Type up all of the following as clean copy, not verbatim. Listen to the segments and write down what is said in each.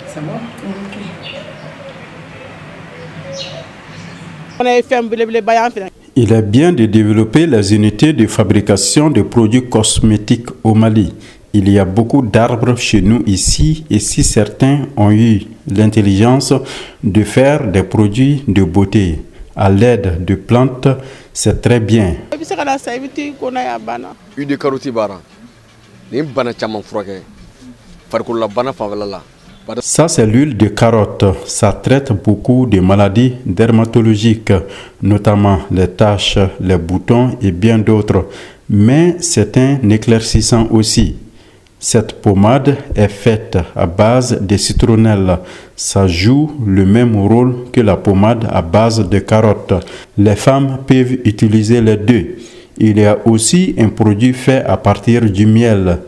C'est bon? Il est bien de développer les unités de fabrication de produits cosmétiques au Mali. Il y a beaucoup d'arbres chez nous ici et si certains ont eu l'intelligence de faire des produits de beauté à l'aide de plantes, c'est très bien. Ça, c'est l'huile de carotte. Ça traite beaucoup de maladies dermatologiques, notamment les taches, les boutons et bien d'autres. Mais c'est un éclaircissant aussi. Cette pommade est faite à base de citronnelle. Ça joue le même rôle que la pommade à base de carotte. Les femmes peuvent utiliser les deux. Il y a aussi un produit fait à partir du miel.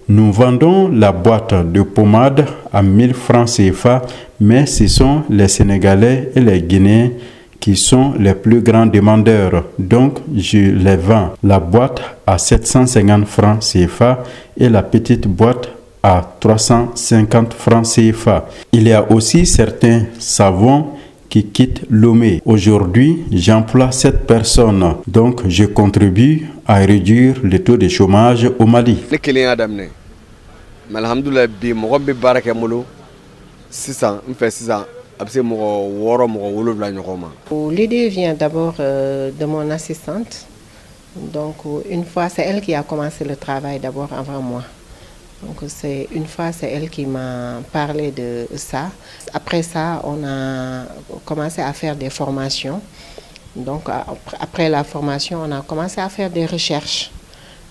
Nous vendons la boîte de pommade à 1000 francs CFA, mais ce sont les Sénégalais et les Guinéens qui sont les plus grands demandeurs. Donc, je les vends la boîte à 750 francs CFA et la petite boîte à 350 francs CFA. Il y a aussi certains savons qui quittent Lomé. Aujourd'hui, j'emploie 7 personnes. Donc, je contribue à réduire le taux de chômage au Mali. L'idée vient d'abord de mon assistante. Donc, une fois, c'est elle qui a commencé le travail d'abord avant moi. Donc, c'est elle qui m'a parlé de ça. Après ça, on a commencé à faire des formations. Donc, après la formation, on a commencé à faire des recherches.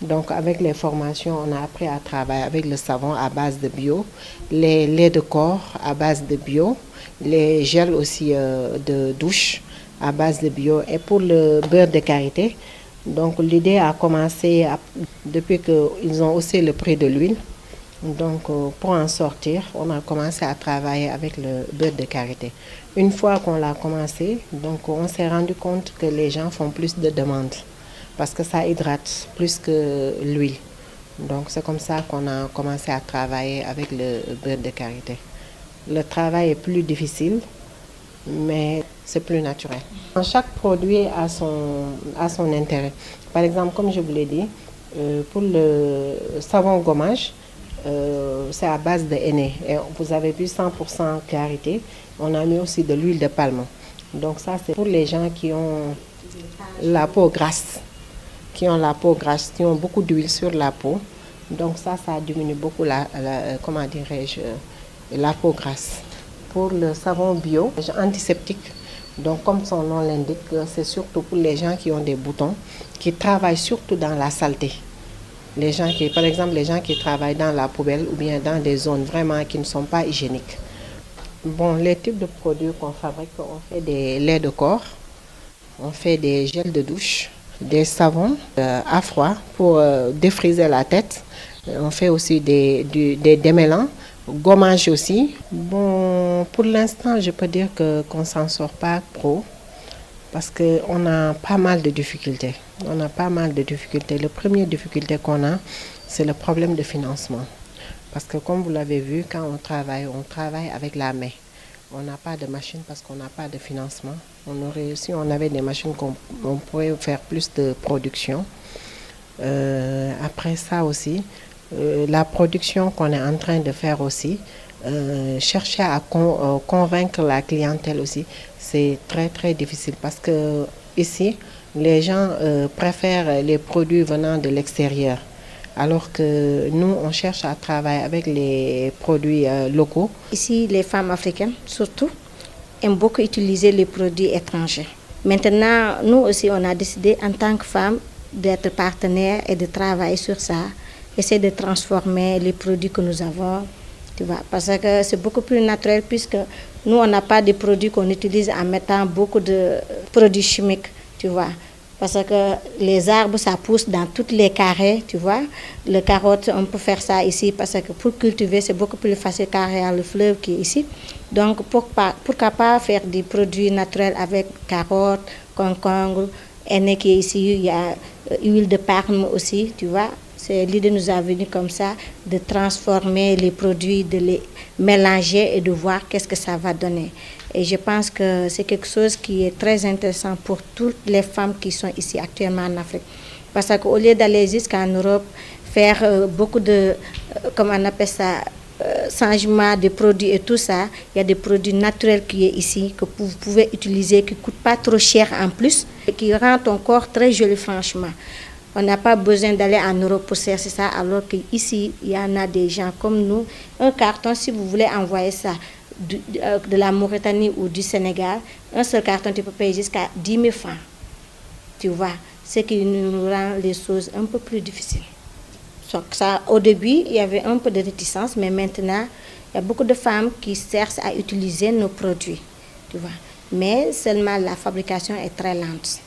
Donc, avec les formations, on a appris à travailler avec le savon à base de bio, les laits de corps à base de bio, les gels aussi de douche à base de bio. Et pour le beurre de karité, donc l'idée a commencé depuis qu'ils ont haussé le prix de l'huile. Donc, pour en sortir, on a commencé à travailler avec le beurre de karité. Une fois qu'on l'a commencé, donc on s'est rendu compte que les gens font plus de demandes parce que ça hydrate plus que l'huile. Donc, c'est comme ça qu'on a commencé à travailler avec le beurre de karité. Le travail est plus difficile, mais c'est plus naturel. Chaque produit a son intérêt. Par exemple, comme je vous l'ai dit, pour le savon gommage, c'est à base de henné. Et vous avez vu 100% karité. On a mis aussi de l'huile de palme. Donc ça, c'est pour les gens qui ont la peau grasse, qui ont beaucoup d'huile sur la peau. Donc ça diminue beaucoup la peau grasse. Pour le savon bio, antiseptique, donc comme son nom l'indique, c'est surtout pour les gens qui ont des boutons, qui travaillent surtout dans la saleté. Par exemple, les gens qui travaillent dans la poubelle ou bien dans des zones vraiment qui ne sont pas hygiéniques. Bon, les types de produits qu'on fabrique, on fait des laits de corps, on fait des gels de douche, des savons à froid pour défriser la tête. On fait aussi des démêlants, gommage aussi. Bon, pour l'instant, je peux dire qu'on ne s'en sort pas trop parce qu'on a pas mal de difficultés. La première difficulté qu'on a, c'est le problème de financement. Parce que comme vous l'avez vu, quand on travaille avec la main. On n'a pas de machine parce qu'on n'a pas de financement. Si on avait des machines, on pourrait faire plus de production. Après ça aussi, la production qu'on est en train de faire aussi, chercher à convaincre la clientèle aussi, c'est très très difficile parce que ici, les gens préfèrent les produits venant de l'extérieur. Alors que nous, on cherche à travailler avec les produits locaux. Ici, les femmes africaines, surtout, aiment beaucoup utiliser les produits étrangers. Maintenant, nous aussi, on a décidé, en tant que femmes, d'être partenaires et de travailler sur ça, essayer de transformer les produits que nous avons, tu vois, parce que c'est beaucoup plus naturel puisque nous, on n'a pas de produits qu'on utilise en mettant beaucoup de produits chimiques, tu vois. Parce que les arbres, ça pousse dans toutes les carrés, tu vois. Le carotte, on peut faire ça ici parce que pour cultiver, c'est beaucoup plus facile car il y a le fleuve qui est ici. Donc, pourquoi pas faire des produits naturels avec carottes, concombre, aîné qui est ici, il y a huile de palme aussi, tu vois. L'idée nous a venu comme ça, de transformer les produits, de les mélanger et de voir qu'est-ce que ça va donner. Et je pense que c'est quelque chose qui est très intéressant pour toutes les femmes qui sont ici actuellement en Afrique. Parce qu'au lieu d'aller jusqu'en Europe, faire beaucoup de, comment on appelle ça, changement de produits et tout ça, il y a des produits naturels qui sont ici, que vous pouvez utiliser, qui ne coûtent pas trop cher en plus, et qui rendent ton corps très joli franchement. On n'a pas besoin d'aller en Europe pour chercher ça, alors qu'ici, il y en a des gens comme nous. Un carton, si vous voulez envoyer ça de la Mauritanie ou du Sénégal, un seul carton, tu peux payer jusqu'à 10 000 francs. Tu vois, ce qui nous rend les choses un peu plus difficiles. Donc ça, au début, il y avait un peu de réticence, mais maintenant, il y a beaucoup de femmes qui cherchent à utiliser nos produits. Tu vois. Mais seulement la fabrication est très lente.